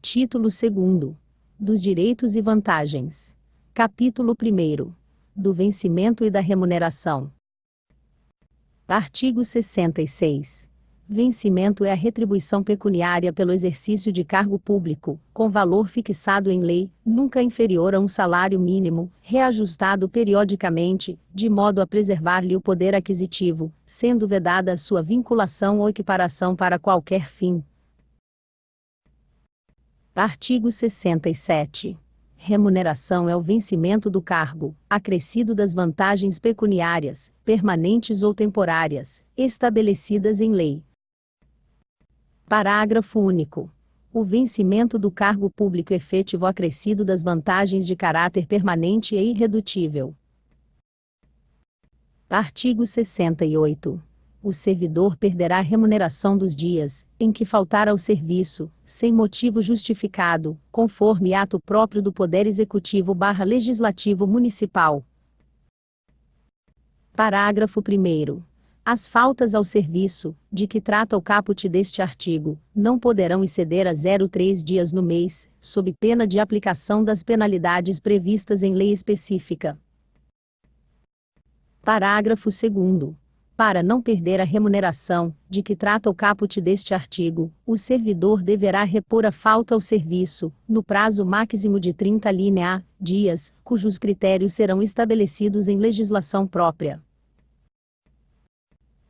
Título 2º. Dos direitos e vantagens. Capítulo 1º. Do vencimento e da remuneração. Artigo 66. Vencimento é a retribuição pecuniária pelo exercício de cargo público, com valor fixado em lei, nunca inferior a um salário mínimo, reajustado periodicamente, de modo a preservar-lhe o poder aquisitivo, sendo vedada a sua vinculação ou equiparação para qualquer fim. Artigo 67. Remuneração é o vencimento do cargo, acrescido das vantagens pecuniárias, permanentes ou temporárias, estabelecidas em lei. Parágrafo único. O vencimento do cargo público efetivo acrescido das vantagens de caráter permanente é irredutível. Artigo 68. O servidor perderá a remuneração dos dias em que faltar ao serviço, sem motivo justificado, conforme ato próprio do Poder Executivo/Legislativo Municipal. Parágrafo 1º. As faltas ao serviço, de que trata o caput deste artigo, não poderão exceder a 0,3 dias no mês, sob pena de aplicação das penalidades previstas em lei específica. Parágrafo 2º. Para não perder a remuneração, de que trata o caput deste artigo, o servidor deverá repor a falta ao serviço, no prazo máximo de 30 dias, cujos critérios serão estabelecidos em legislação própria.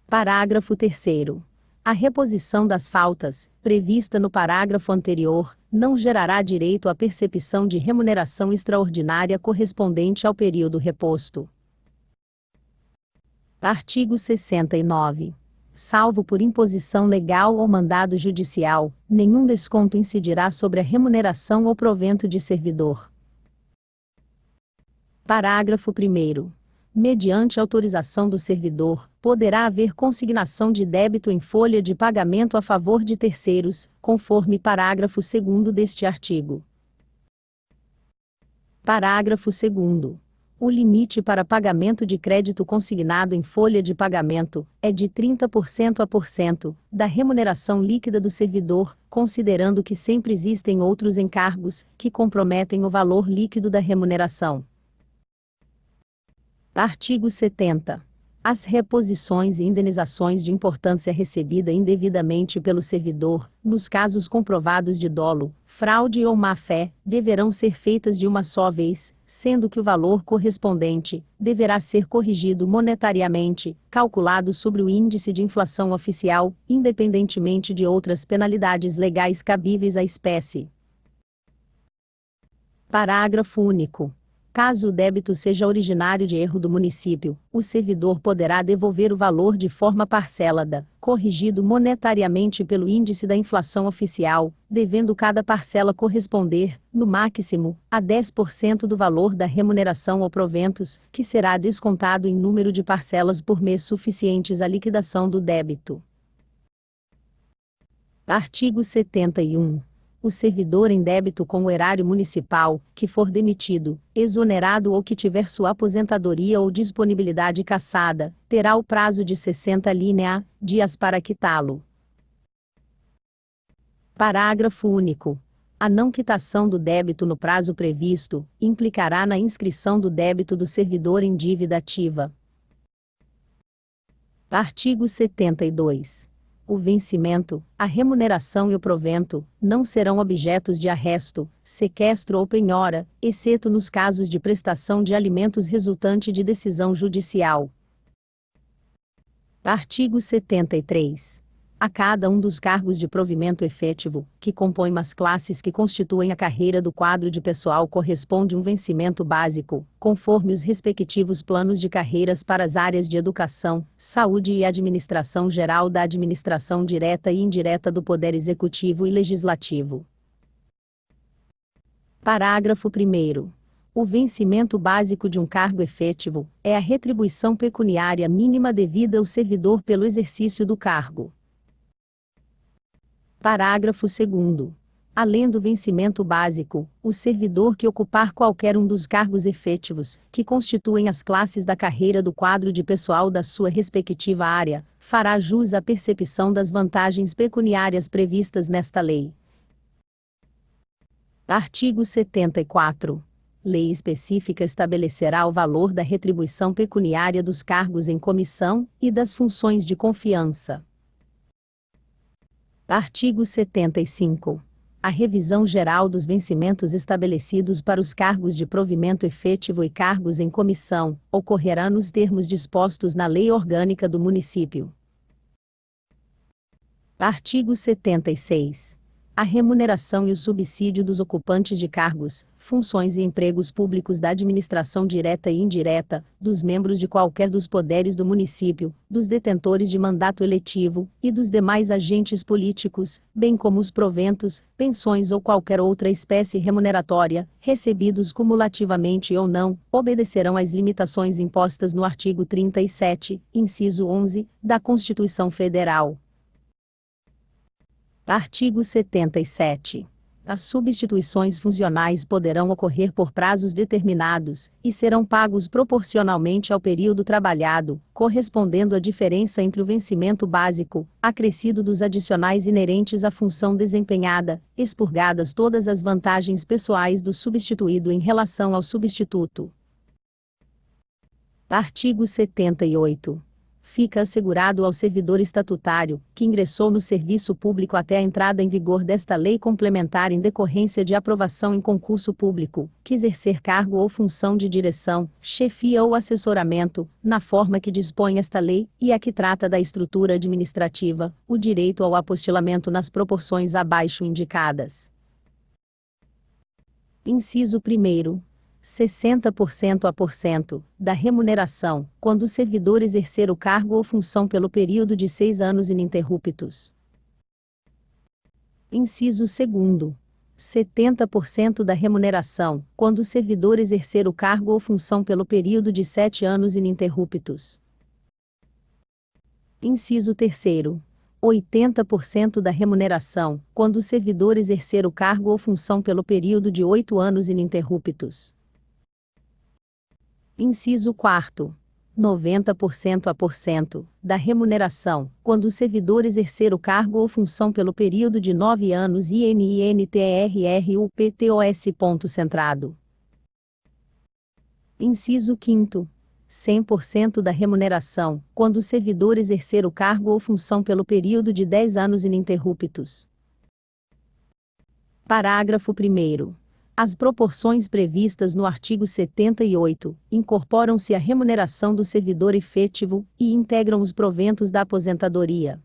Parágrafo 3º. A reposição das faltas, prevista no parágrafo anterior, não gerará direito à percepção de remuneração extraordinária correspondente ao período reposto. Artigo 69. Salvo por imposição legal ou mandado judicial, nenhum desconto incidirá sobre a remuneração ou provento de servidor. Parágrafo 1º. Mediante autorização do servidor, poderá haver consignação de débito em folha de pagamento a favor de terceiros, conforme parágrafo 2º deste artigo. Parágrafo 2º. O limite para pagamento de crédito consignado em folha de pagamento é de 30% a % da remuneração líquida do servidor, considerando que sempre existem outros encargos que comprometem o valor líquido da remuneração. Artigo 70. As reposições e indenizações de importância recebida indevidamente pelo servidor, nos casos comprovados de dolo, fraude ou má-fé, deverão ser feitas de uma só vez, sendo que o valor correspondente deverá ser corrigido monetariamente, calculado sobre o índice de inflação oficial, independentemente de outras penalidades legais cabíveis à espécie. Parágrafo único. Caso o débito seja originário de erro do município, o servidor poderá devolver o valor de forma parcelada, corrigido monetariamente pelo índice da inflação oficial, devendo cada parcela corresponder, no máximo, a 10% do valor da remuneração ou proventos, que será descontado em número de parcelas por mês suficientes à liquidação do débito. Artigo 71. O servidor em débito com o erário municipal, que for demitido, exonerado ou que tiver sua aposentadoria ou disponibilidade cassada, terá o prazo de 60 dias para quitá-lo. Parágrafo único. A não quitação do débito no prazo previsto implicará na inscrição do débito do servidor em dívida ativa. Artigo 72. O vencimento, a remuneração e o provento não serão objetos de arresto, sequestro ou penhora, exceto nos casos de prestação de alimentos resultante de decisão judicial. Artigo 73. A cada um dos cargos de provimento efetivo, que compõem as classes que constituem a carreira do quadro de pessoal, corresponde um vencimento básico, conforme os respectivos planos de carreiras para as áreas de educação, saúde e administração geral da administração direta e indireta do Poder Executivo e Legislativo. Parágrafo 1º. O vencimento básico de um cargo efetivo é a retribuição pecuniária mínima devida ao servidor pelo exercício do cargo. Parágrafo 2º. Além do vencimento básico, o servidor que ocupar qualquer um dos cargos efetivos, que constituem as classes da carreira do quadro de pessoal da sua respectiva área, fará jus à percepção das vantagens pecuniárias previstas nesta lei. Artigo 74. Lei específica estabelecerá o valor da retribuição pecuniária dos cargos em comissão e das funções de confiança. Artigo 75. A revisão geral dos vencimentos estabelecidos para os cargos de provimento efetivo e cargos em comissão ocorrerá nos termos dispostos na Lei Orgânica do Município. Artigo 76. A remuneração e o subsídio dos ocupantes de cargos, funções e empregos públicos da administração direta e indireta, dos membros de qualquer dos poderes do município, dos detentores de mandato eletivo e dos demais agentes políticos, bem como os proventos, pensões ou qualquer outra espécie remuneratória, recebidos cumulativamente ou não, obedecerão às limitações impostas no artigo 37, inciso 11, da Constituição Federal. Artigo 77. As substituições funcionais poderão ocorrer por prazos determinados, e serão pagos proporcionalmente ao período trabalhado, correspondendo à diferença entre o vencimento básico, acrescido dos adicionais inerentes à função desempenhada, expurgadas todas as vantagens pessoais do substituído em relação ao substituto. Artigo 78. Fica assegurado ao servidor estatutário, que ingressou no serviço público até a entrada em vigor desta lei complementar em decorrência de aprovação em concurso público, que exercer cargo ou função de direção, chefia ou assessoramento, na forma que dispõe esta lei, e a que trata da estrutura administrativa, o direito ao apostilamento nas proporções abaixo indicadas. Inciso 1º. 60% a por cento da remuneração, quando o servidor exercer o cargo ou função pelo período de 6 anos ininterruptos. Inciso 2º. 70% da remuneração, quando o servidor exercer o cargo ou função pelo período de 7 anos ininterruptos. Inciso 3º. 80% da remuneração, quando o servidor exercer o cargo ou função pelo período de 8 anos ininterruptos. Inciso 4º. 90% a por cento da remuneração, quando o servidor exercer o cargo ou função pelo período de 9 anos ININTRRUPTOS. Centrado. Inciso 5º. 100% da remuneração, quando o servidor exercer o cargo ou função pelo período de 10 anos ininterruptos. Parágrafo 1º. As proporções previstas no artigo 78 incorporam-se à remuneração do servidor efetivo e integram os proventos da aposentadoria.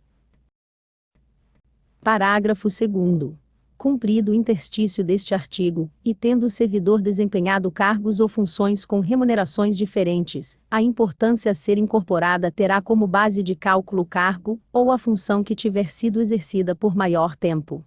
Parágrafo 2º. Cumprido o interstício deste artigo, e tendo o servidor desempenhado cargos ou funções com remunerações diferentes, a importância a ser incorporada terá como base de cálculo o cargo ou a função que tiver sido exercida por maior tempo.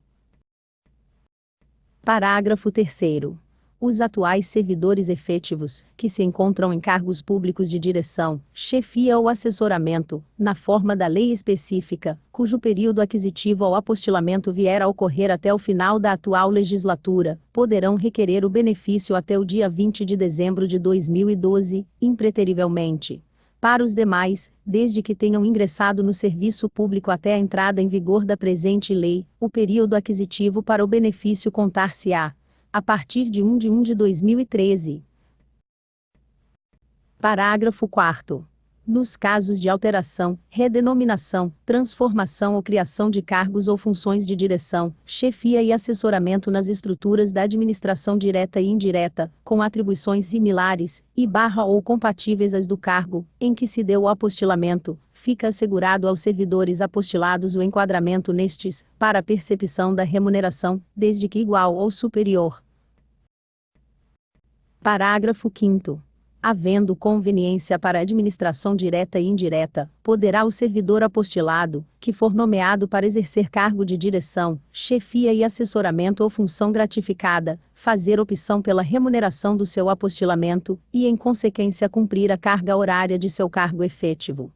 Parágrafo 3º. Os atuais servidores efetivos, que se encontram em cargos públicos de direção, chefia ou assessoramento, na forma da lei específica, cujo período aquisitivo ao apostilamento vier a ocorrer até o final da atual legislatura, poderão requerer o benefício até o dia 20 de dezembro de 2012, impreterivelmente. Para os demais, desde que tenham ingressado no serviço público até a entrada em vigor da presente lei, o período aquisitivo para o benefício contar-se-á a partir de 1 de 1 de 2013. Parágrafo 4º. Nos casos de alteração, redenominação, transformação ou criação de cargos ou funções de direção, chefia e assessoramento nas estruturas da administração direta e indireta, com atribuições similares, ou compatíveis às do cargo, em que se deu o apostilamento, fica assegurado aos servidores apostilados o enquadramento nestes, para a percepção da remuneração, desde que igual ou superior. Parágrafo 5º. Havendo conveniência para a administração direta e indireta, poderá o servidor apostilado, que for nomeado para exercer cargo de direção, chefia e assessoramento ou função gratificada, fazer opção pela remuneração do seu apostilamento, e em consequência cumprir a carga horária de seu cargo efetivo.